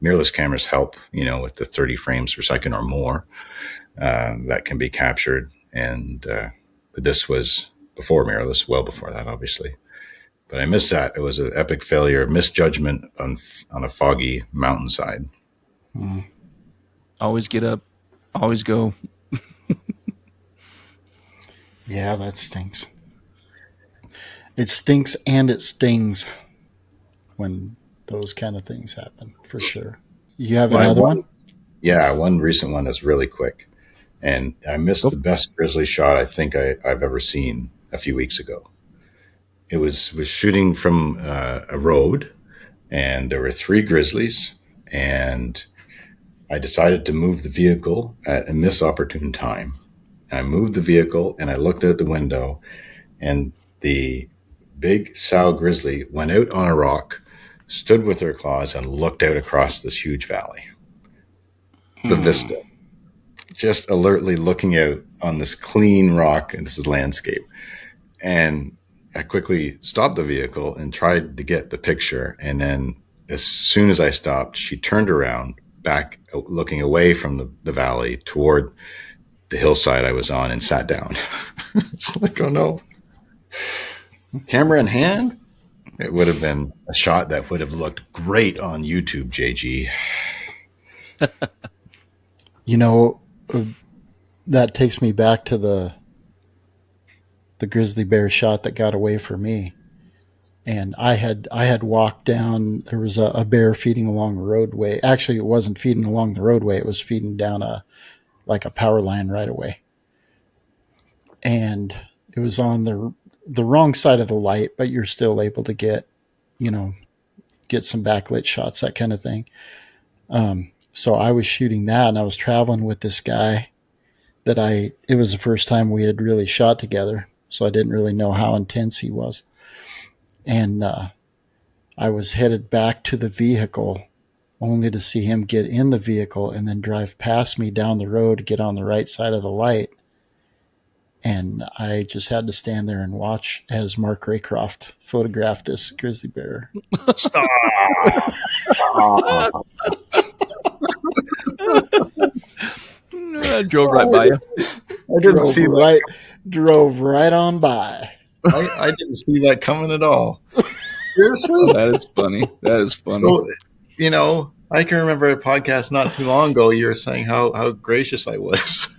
mirrorless cameras help, with the 30 frames per second or more that can be captured. And this was before mirrorless, well before that, obviously. But I missed that. It was an epic failure, misjudgment on a foggy mountainside. Always get up, always go. Yeah, that stinks. It stinks and it stings when those kind of things happen, for sure. You have another one? Yeah, one recent one that's really quick. And I missed the best grizzly shot I think I've ever seen a few weeks ago. It was shooting from a road, and there were 3 grizzlies, and I decided to move the vehicle at a misopportune time. I moved the vehicle, and I looked out the window, and the big sow grizzly went out on a rock, stood with her claws, and looked out across this huge valley. The vista. Just alertly looking out on this clean rock, and this is landscape. And I quickly stopped the vehicle and tried to get the picture. And then as soon as I stopped, she turned around, back, looking away from the valley toward the hillside I was on, and sat down. It's like, oh no. Camera in hand, it would have been a shot that would have looked great on YouTube, JG. You know, that takes me back to the grizzly bear shot that got away for me. And I had walked down. There was a bear feeding along the roadway. Actually, it wasn't feeding along the roadway. It was feeding down a power line right away. And it was on the wrong side of the light, but you're still able to get some backlit shots, that kind of thing. So I was shooting that, and I was traveling with this guy that it was the first time we had really shot together. So I didn't really know how intense he was. And I was headed back to the vehicle only to see him get in the vehicle and then drive past me down the road to get on the right side of the light. And I just had to stand there and watch as Mark Raycroft photographed this grizzly bear. Stop. I drove right by you. I didn't see that. Drove right on by. I didn't see that coming at all. Seriously? That is funny. That is funny. So, I can remember a podcast not too long ago. You were saying how gracious I was.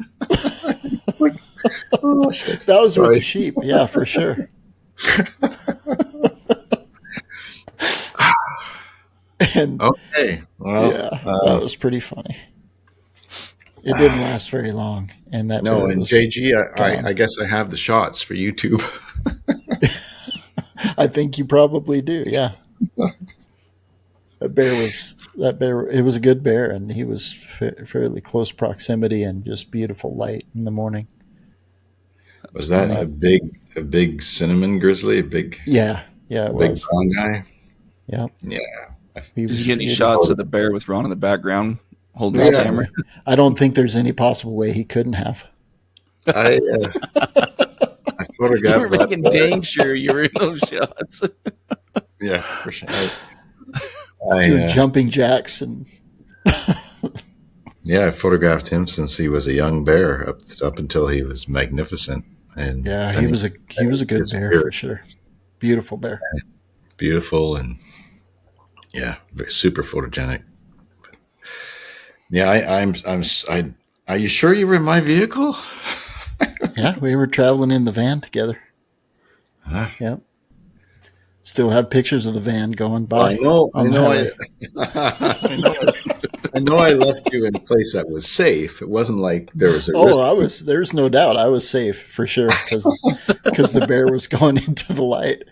Oh, shit. That was with the sheep. Yeah, for sure. And okay. Well, yeah, that was pretty funny. It didn't last very long. And that no, and JG, I guess I have the shots for YouTube. I think you probably do, yeah. It was a good bear, and he was fairly close proximity and just beautiful light in the morning. Was that a big cinnamon grizzly? Yeah, it was. Big brown guy? Yeah. Yeah. Did you get any shots of the bear with Ron in the background holding his camera? I don't think there's any possible way he couldn't have. I photographed you were making dang sure you were in those shots. Yeah, for sure. Jumping jacks and yeah, I photographed him since he was a young bear up until he was magnificent. And yeah, he was a good bear for sure. Beautiful bear. Beautiful and super photogenic. Yeah, are you sure you were in my vehicle? Yeah, we were traveling in the van together. Huh? Yep. Still have pictures of the van going by. Well, I know I left you in a place that was safe. It wasn't like there was a risk. There's no doubt I was safe for sure because the bear was going into the light.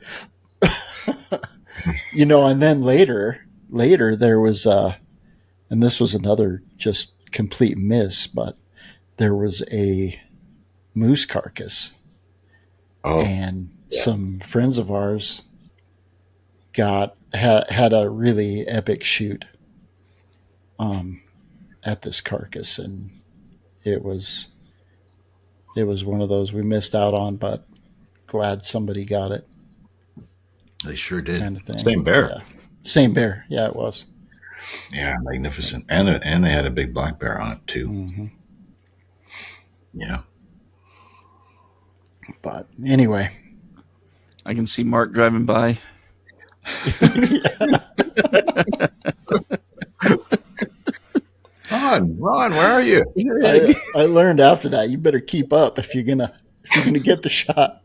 And then later there was and this was another just complete miss, but there was a moose carcass. And some friends of ours had a really epic shoot at this carcass, and it was one of those we missed out on, but glad somebody got it. They sure did. Kind of thing. Same bear. Yeah. Same bear. Yeah, it was. Yeah, magnificent. And they had a big black bear on it too. Mm-hmm. Yeah. But anyway, I can see Mark driving by. Ron, where are you? I learned after that you better keep up if you're gonna get the shot.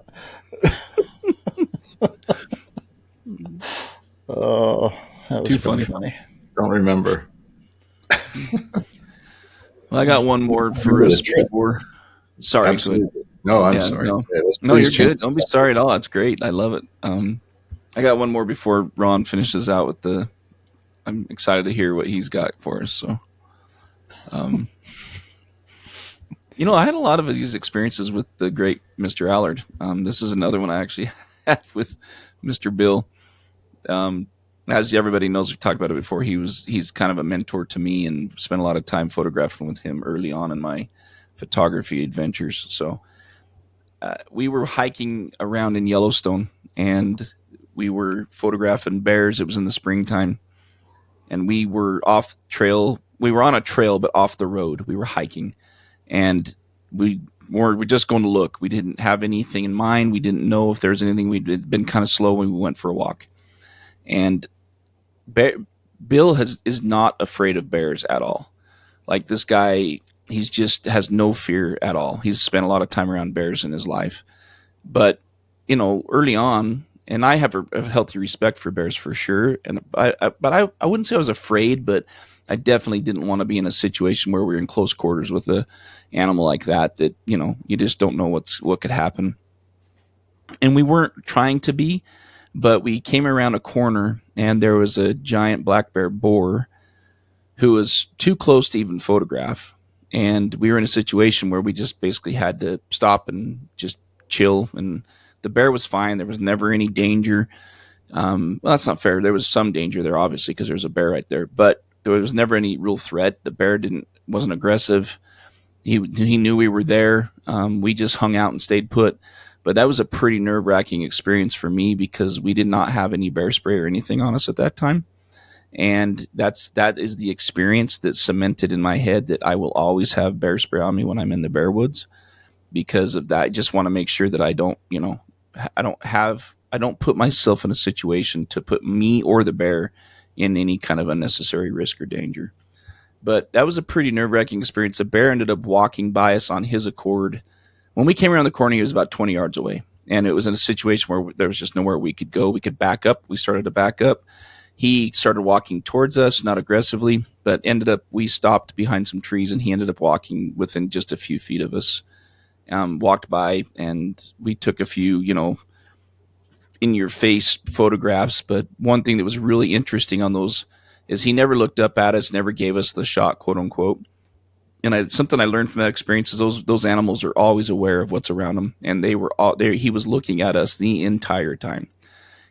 Oh, that was too funny. Don't remember. Well, I got one more for us before. Sorry, absolutely. No, I'm sorry. No, you're good. Don't be sorry at all. It's great. I love it. I got one more before Ron finishes out with I'm excited to hear what he's got for us. So, I had a lot of these experiences with the great Mr. Allard. This is another one I actually had with Mr. Bill. As everybody knows, we've talked about it before. He's kind of a mentor to me, and spent a lot of time photographing with him early on in my photography adventures. So we were hiking around in Yellowstone, and we were photographing bears. It was in the springtime, and we were off trail we were on a trail, but off the road. We were hiking, and we're just going to look. We didn't have anything in mind. We didn't know if there was anything. We'd been kind of slow when we went for a walk. And Bill is not afraid of bears at all. Like, this guy, he's just has no fear at all. He's spent a lot of time around bears in his life. But, early on, and I have a healthy respect for bears for sure. But I wouldn't say I was afraid, but I definitely didn't want to be in a situation where we were in close quarters with a animal like that, you just don't know what could happen. And we weren't trying to be, but we came around a corner and there was a giant black bear boar who was too close to even photograph. And we were in a situation where we just basically had to stop and just chill. And the bear was fine. There was never any danger. Well, that's not fair. There was some danger there, obviously, because there was a bear right there. But there was never any real threat. The bear wasn't aggressive. He knew we were there. We just hung out and stayed put. But that was a pretty nerve-wracking experience for me because we did not have any bear spray or anything on us at that time. And that is the experience that cemented in my head that I will always have bear spray on me when I'm in the bear woods. Because of that, I just want to make sure that I don't put myself in a situation to put me or the bear in any kind of unnecessary risk or danger. But that was a pretty nerve-wracking experience. The bear ended up walking by us on his accord. When we came around the corner, he was about 20 yards away. And it was in a situation where there was just nowhere we could go. We could back up. We started to back up. He started walking towards us, not aggressively, but we stopped behind some trees, and he ended up walking within just a few feet of us. Walked by, and we took a few, in-your-face photographs. But one thing that was really interesting on those is he never looked up at us, never gave us the shot, quote unquote. And something I learned from that experience is those animals are always aware of what's around them, and they were all there. He was looking at us the entire time.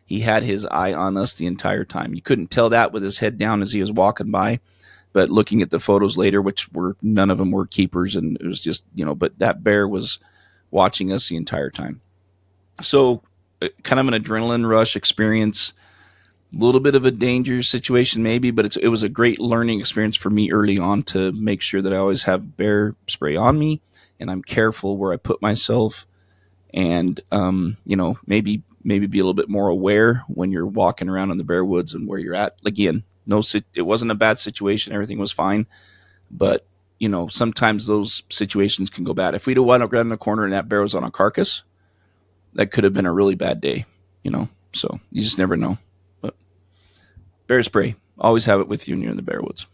He had his eye on us the entire time. You couldn't tell that with his head down as he was walking by, but looking at the photos later, none of them were keepers, and it was just, but that bear was watching us the entire time. So kind of an adrenaline rush experience, a little bit of a dangerous situation maybe, but it was a great learning experience for me early on to make sure that I always have bear spray on me and I'm careful where I put myself. And, maybe be a little bit more aware when you're walking around in the bear woods and where you're at. Again, it wasn't a bad situation. Everything was fine. But, sometimes those situations can go bad. If we'd have went around in the corner and that bear was on a carcass, that could have been a really bad day, so you just never know. But bear spray, always have it with you when you're in the bear woods.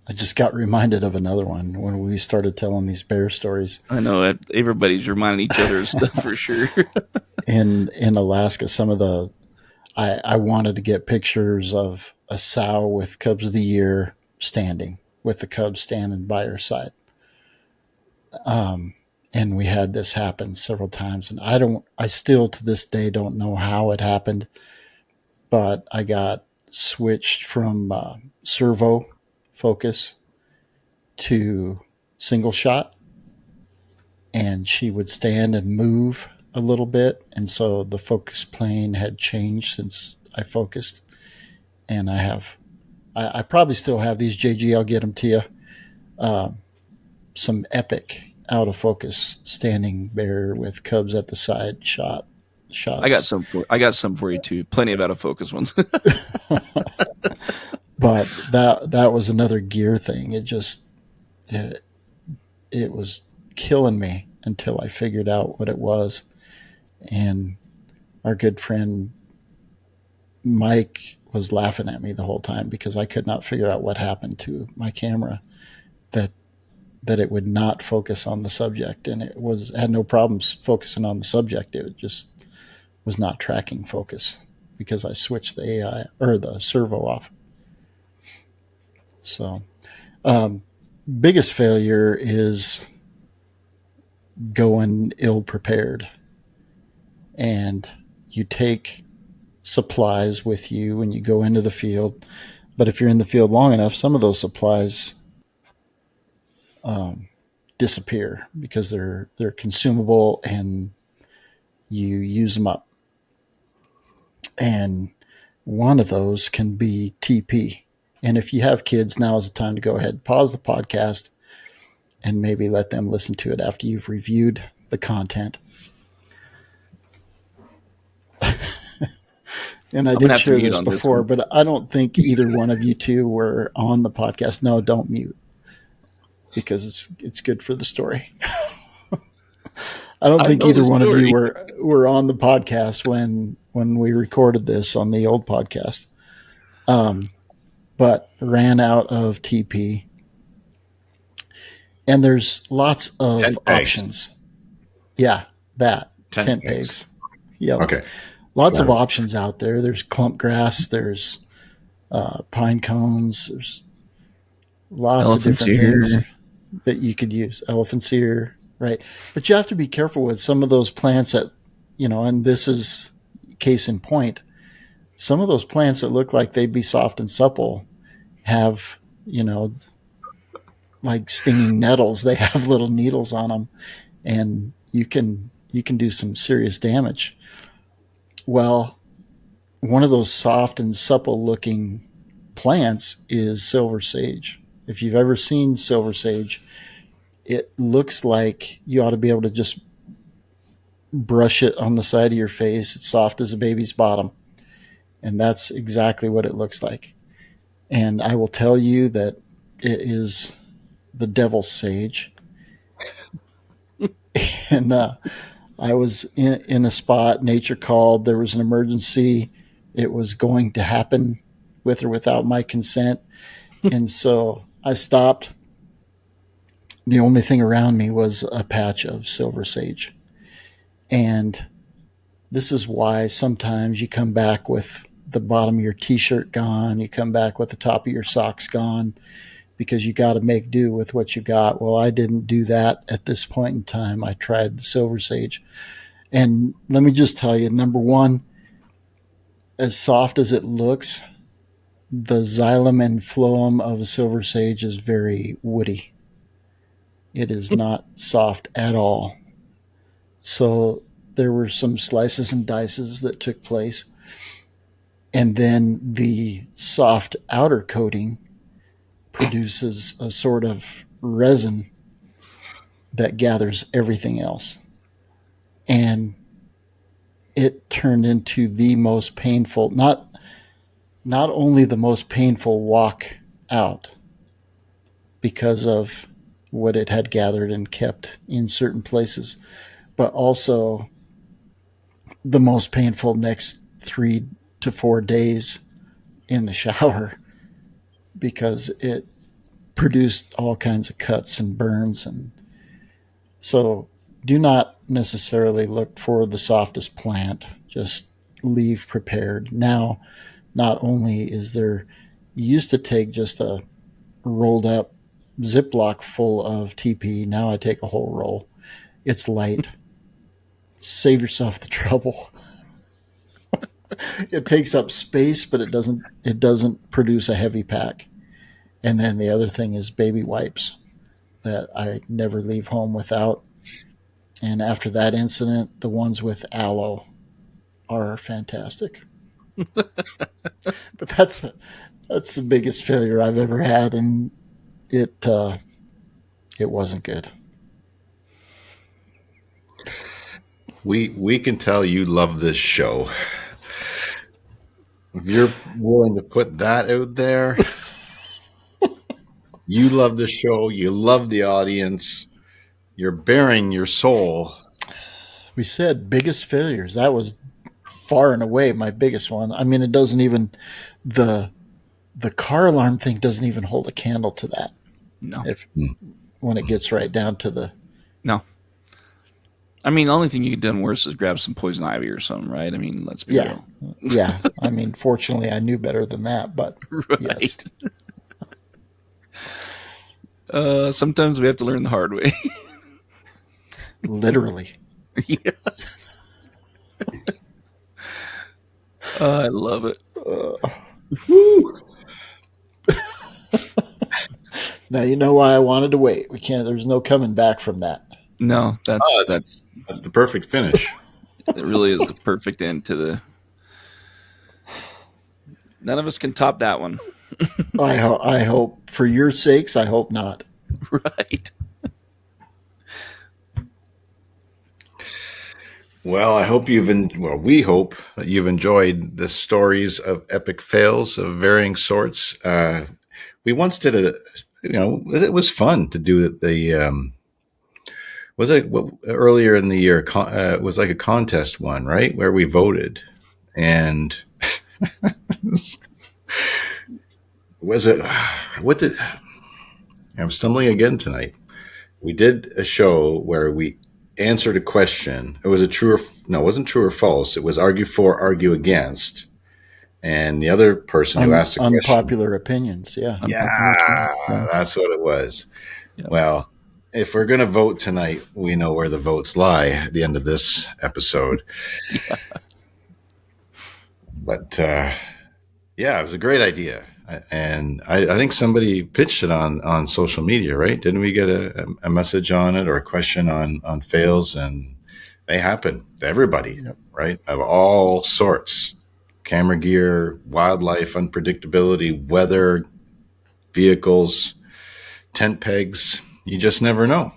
I just got reminded of another one when we started telling these bear stories. I know everybody's reminding each other of stuff for sure. In Alaska, I wanted to get pictures of a sow with cubs of the year standing, with the cubs standing by her side. And we had this happen several times, and I still to this day don't know how it happened, but I got switched from servo focus to single shot, and she would stand and move a little bit, and so the focus plane had changed since I focused. And I probably still have these, JG, I'll get them to you. Some epic out of focus standing bear with cubs at the side shots. I got some for you too. Plenty of out of focus ones. But that was another gear thing. It was killing me until I figured out what it was. And our good friend Mike was laughing at me the whole time because I could not figure out what happened to my camera, that it would not focus on the subject, and it had no problems focusing on the subject. It just was not tracking focus because I switched the AI or the servo off. So, biggest failure is going ill prepared, and you take supplies with you when you go into the field. But if you're in the field long enough, some of those supplies disappear because they're consumable and you use them up. And one of those can be TP. And if you have kids, now is the time to go ahead, pause the podcast, and maybe let them listen to it after you've reviewed the content. And I did share this before, but I don't think either one of you two were on the podcast. No, don't mute, because it's good for the story. I don't think either one of you were on the podcast when we recorded this on the old podcast. But ran out of TP. And there's lots of options. Yeah, that. Tent pegs. Yep. Okay. Lots of options out there. There's clump grass. There's pine cones. There's lots of different things that you could use. Elephant's ear, right? But you have to be careful with some of those plants that, and this is case in point. Some of those plants that look like they'd be soft and supple have, like stinging nettles. They have little needles on them, and you can do some serious damage. Well, one of those soft and supple looking plants is silver sage. If you've ever seen silver sage, it looks like you ought to be able to just brush it on the side of your face. It's soft as a baby's bottom. And that's exactly what it looks like. And I will tell you that it is the devil's sage. And I was in a spot, nature called, there was an emergency. It was going to happen with or without my consent. And so I stopped. The only thing around me was a patch of silver sage. And this is why sometimes you come back with the bottom of your t-shirt gone, you come back with the top of your socks gone, because you got to make do with what you got. Well, I didn't do that at this point in time. I tried the silver sage. And let me just tell you, number one, as soft as it looks, the xylem and phloem of a silver sage is very woody. It is not soft at all. So there were some slices and dices that took place. And then the soft outer coating produces a sort of resin that gathers everything else. And it turned into the most painful, not only the most painful walk out because of what it had gathered and kept in certain places, but also the most painful next 3 to 4 days in the shower, because it produced all kinds of cuts and burns. And so do not necessarily look for the softest plant. Just leave prepared. Now, not only is there, you used to take just a rolled up Ziploc full of TP. Now I take a whole roll. It's light. Save yourself the trouble. It takes up space, but it doesn't produce a heavy pack. And then the other thing is baby wipes that I never leave home without. And after that incident, the ones with aloe are fantastic. But that's the biggest failure I've ever had, and it wasn't good. We can tell you love this show. If you're willing to put that out there, you love the show, you love the audience, you're bearing your soul. We said biggest failures. That was far and away my biggest one. I mean, it doesn't even, the car alarm thing doesn't even hold a candle to that. No. When it gets right down to the... No. I mean, the only thing you could have done worse is grab some poison ivy or something, right? I mean, let's be real. Yeah. I mean, fortunately, I knew better than that, but right. Yes. Sometimes we have to learn the hard way. Literally. Yeah. I love it. Woo. Now you know why I wanted to wait. There's no coming back from that. No, that's the perfect finish. It really is the perfect end to the... None of us can top that one. I hope, for your sakes, I hope not. Right. Well, we hope that you've enjoyed the stories of epic fails of varying sorts. We once did it was fun to do was it earlier in the year? It was like a contest one, right, where we voted, and was it what did I'm stumbling again tonight. We did a show where we answered a question. It was a true or no, it wasn't true or false. It was argue for, argue against, and the other person who asked the question, Unpopular opinions. Yeah. yeah, Unpopular opinion. Yeah. that's what it was. Yeah. Well, if we're going to vote tonight, we know where the votes lie at the end of this episode. Yeah. But yeah, it was a great idea. And I think somebody pitched it on social media, right? Didn't we get a message on it or a question on fails? And they happen to everybody, Yep. right? Of all sorts: camera gear, wildlife, unpredictability, weather, vehicles, tent pegs. You just never know.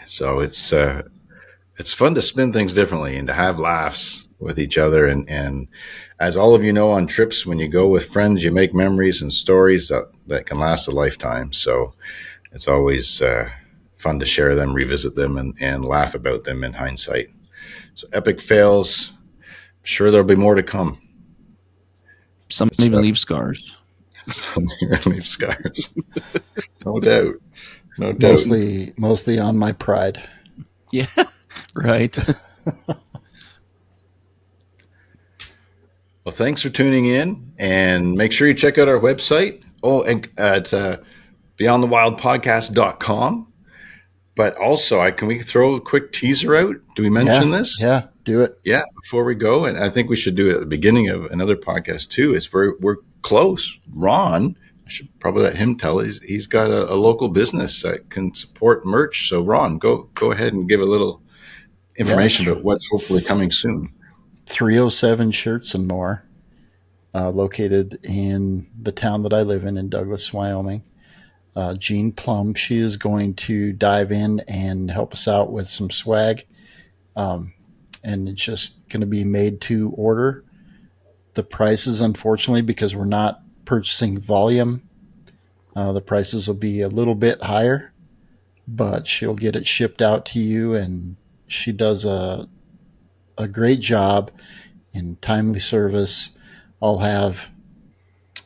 So it's fun to spin things differently and to have laughs with each other. And as all of you know, on trips, when you go with friends, you make memories and stories that can last a lifetime. So it's always fun to share them, revisit them, and laugh about them in hindsight. So epic fails. I'm sure there'll be more to come. Some It's even leave scars. leave scars. No doubt. No doubt. Mostly on my pride. Yeah. Right. Well, thanks for tuning in, and make sure you check out our website. Oh, and at beyondthewildpodcast.com. But also, can we throw a quick teaser out? Do we mention this? Yeah, do it. Yeah, before we go, and I think we should do it at the beginning of another podcast too. Is we're close. Ron, I should probably let him tell. He's got a local business that can support merch. So Ron, go ahead and give a little information about what's hopefully coming soon. 307 Shirts and More, located in the town that I live in Douglas, Wyoming. Jean Plum, she is going to dive in and help us out with some swag. And it's just going to be made to order. The prices, unfortunately, because we're not purchasing volume, the prices will be a little bit higher, but she'll get it shipped out to you, and she does a great job in timely service. I'll have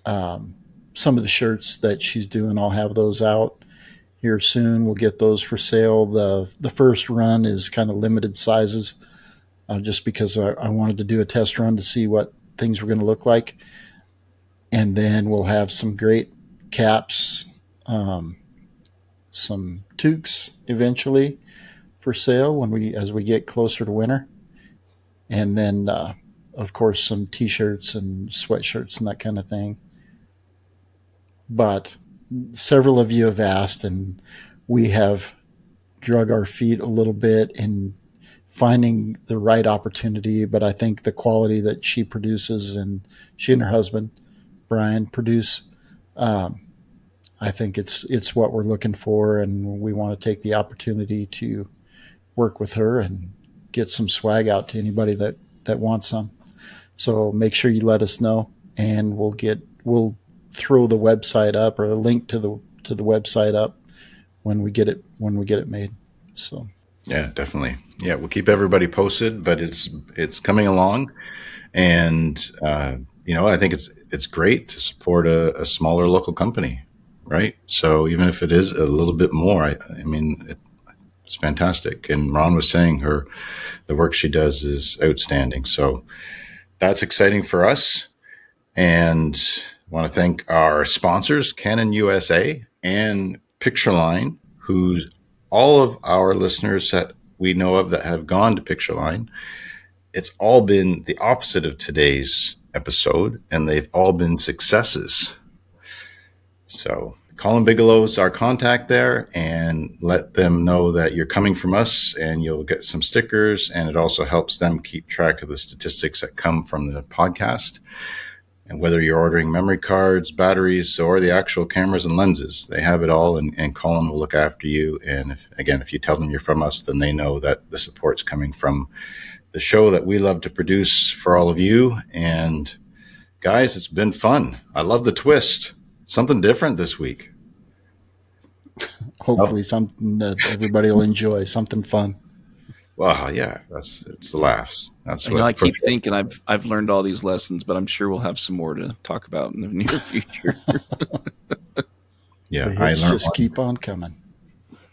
some of the shirts that she's doing. I'll have those out here soon. We'll get those for sale. The first run is kind of limited sizes, just because I wanted to do a test run to see what things were going to look like. And then we'll have some great caps, some toques eventually for sale as we get closer to winter. And then, of course, some t-shirts and sweatshirts and that kind of thing. But several of you have asked, and we have drug our feet a little bit in finding the right opportunity. But I think the quality that she produces, and she and her husband Brian produce, I think it's what we're looking for, and we want to take the opportunity to work with her and get some swag out to anybody that wants some. So make sure you let us know, and we'll throw the website up, or a link to the website up when we get it made. So yeah, definitely. Yeah, we'll keep everybody posted, but it's coming along, and I think it's great to support a smaller local company, right? So even if it is a little bit more, I mean, it's fantastic. And Ron was saying the work she does is outstanding. So that's exciting for us. And I want to thank our sponsors, Canon USA and Pictureline, who's all of our listeners that we know of that have gone to Pictureline. It's all been the opposite of today's episode, and they've all been successes. So Colin Bigelow's our contact there, and let them know that you're coming from us, and you'll get some stickers, and it also helps them keep track of the statistics that come from the podcast. And whether you're ordering memory cards, batteries, or the actual cameras and lenses, they have it all, and Colin will look after you. And if you tell them you're from us, then they know that the support's coming from the show that we love to produce for all of you. And guys, it's been fun. I love the twist. Something different this week. Hopefully something that everybody will enjoy, something fun. Well, yeah, it's the laughs. That's what I keep thinking I've learned all these lessons, but I'm sure we'll have some more to talk about in the near future. Yeah, the hits just keep on coming.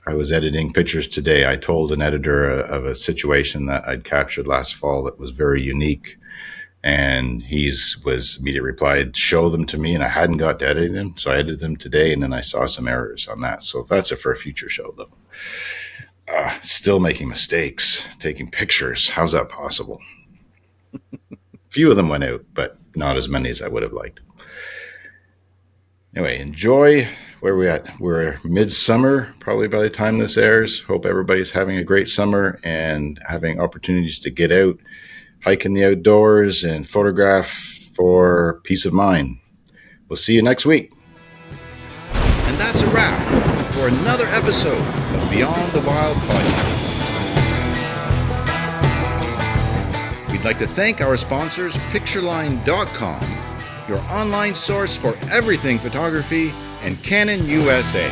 I was editing pictures today. I told an editor of a situation that I'd captured last fall that was very unique, and was immediately replied, "Show them to me," and I hadn't got to edit them, so I edited them today, and then I saw some errors on that. So that's it for a future show, though. Still making mistakes, taking pictures. How's that possible? Few of them went out, but not as many as I would have liked. Anyway, enjoy. Where are we at? We're midsummer, probably by the time this airs. Hope everybody's having a great summer and having opportunities to get out, hike in the outdoors, and photograph for peace of mind. We'll see you next week. And that's a wrap for another episode of Beyond the Wild podcast. We'd like to thank our sponsors, Pictureline.com, your online source for everything photography, and Canon USA.